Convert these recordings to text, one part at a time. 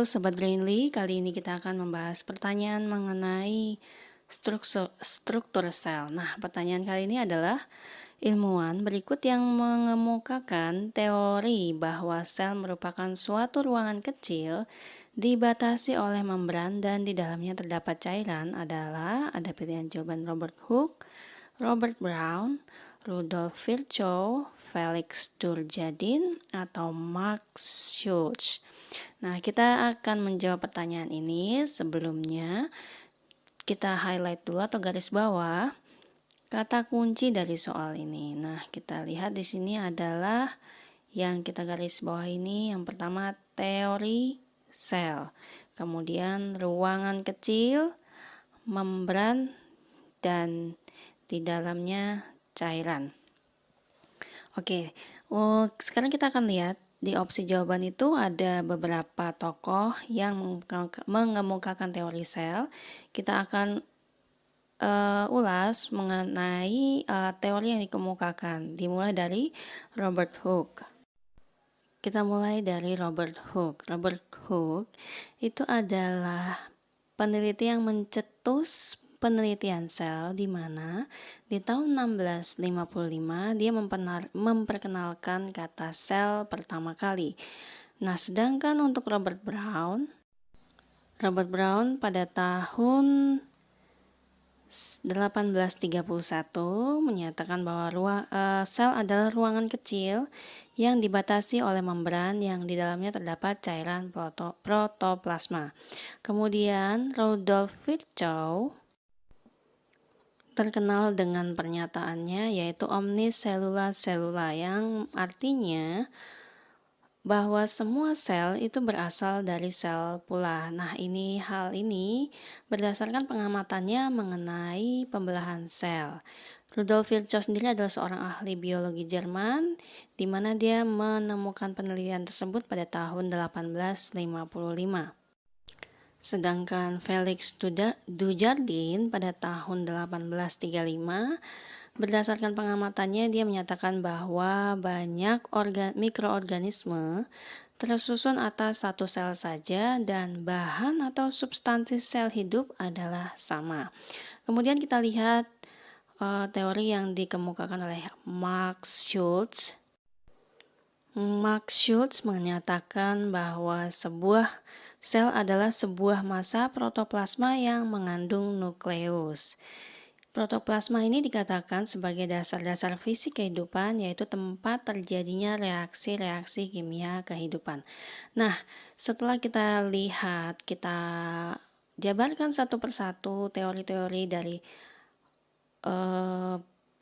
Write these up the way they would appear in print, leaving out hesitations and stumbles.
Halo Sobat Brainly, kali ini kita akan membahas pertanyaan mengenai struktur sel. Nah, pertanyaan kali ini adalah ilmuwan berikut yang mengemukakan teori bahwa sel merupakan suatu ruangan kecil dibatasi oleh membran dan di dalamnya terdapat cairan adalah ada pilihan jawaban Robert Hooke, Robert Brown, Rudolf Virchow, Felix Turgidin, atau Max Schultz. Nah, kita akan menjawab pertanyaan ini. Sebelumnya, kita highlight dulu atau garis bawah kata kunci dari soal ini. Nah, kita lihat di sini adalah yang kita garis bawah ini. Yang pertama, teori sel. Kemudian, ruangan kecil, membran, dan di dalamnya cairan. Oke, sekarang kita akan lihat di opsi jawaban itu ada beberapa tokoh yang mengemukakan teori sel. Kita akan ulas mengenai teori yang dikemukakan. Dimulai dari Robert Hooke. Kita mulai dari Robert Hooke. Robert Hooke itu adalah peneliti yang mencetus penelitian sel, di mana di tahun 1655 dia memperkenalkan kata sel pertama kali. Nah, sedangkan untuk Robert Brown pada tahun 1831 menyatakan bahwa sel adalah ruangan kecil yang dibatasi oleh membran yang di dalamnya terdapat cairan protoplasma. Kemudian Rudolf Virchow terkenal dengan pernyataannya yaitu omnis cellula cellula, yang artinya bahwa semua sel itu berasal dari sel pula. Nah, hal ini berdasarkan pengamatannya mengenai pembelahan sel. Rudolf Virchow sendiri adalah seorang ahli biologi Jerman, di mana dia menemukan penelitian tersebut pada tahun 1855. Sedangkan Felix Dujardin pada tahun 1835, berdasarkan pengamatannya dia menyatakan bahwa banyak mikroorganisme tersusun atas satu sel saja dan bahan atau substansi sel hidup adalah sama. Kemudian kita lihat teori yang dikemukakan oleh Max Schultz. Max Schultz menyatakan bahwa sebuah sel adalah sebuah massa protoplasma yang mengandung nukleus. Protoplasma ini dikatakan sebagai dasar-dasar fisik kehidupan, yaitu tempat terjadinya reaksi-reaksi kimia kehidupan. Nah, setelah kita lihat, kita jabarkan satu persatu teori-teori dari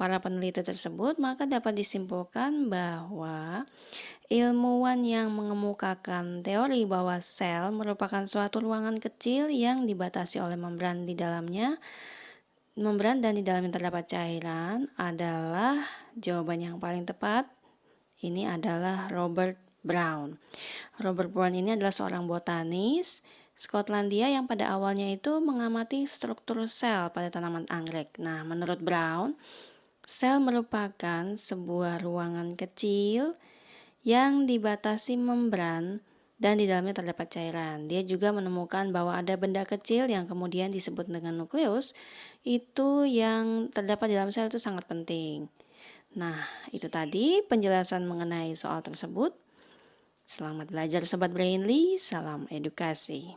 para peneliti tersebut, maka dapat disimpulkan bahwa ilmuwan yang mengemukakan teori bahwa sel merupakan suatu ruangan kecil yang dibatasi oleh membran dan di dalamnya terdapat cairan adalah jawaban yang paling tepat. Ini adalah Robert Brown. Robert Brown ini adalah seorang botanis Skotlandia yang pada awalnya itu mengamati struktur sel pada tanaman anggrek. Nah, menurut Brown, sel merupakan sebuah ruangan kecil yang dibatasi membran dan di dalamnya terdapat cairan. Dia juga menemukan bahwa ada benda kecil yang kemudian disebut dengan nukleus, itu yang terdapat di dalam sel itu sangat penting. Nah, itu tadi penjelasan mengenai soal tersebut. Selamat belajar Sobat Brainly, salam edukasi.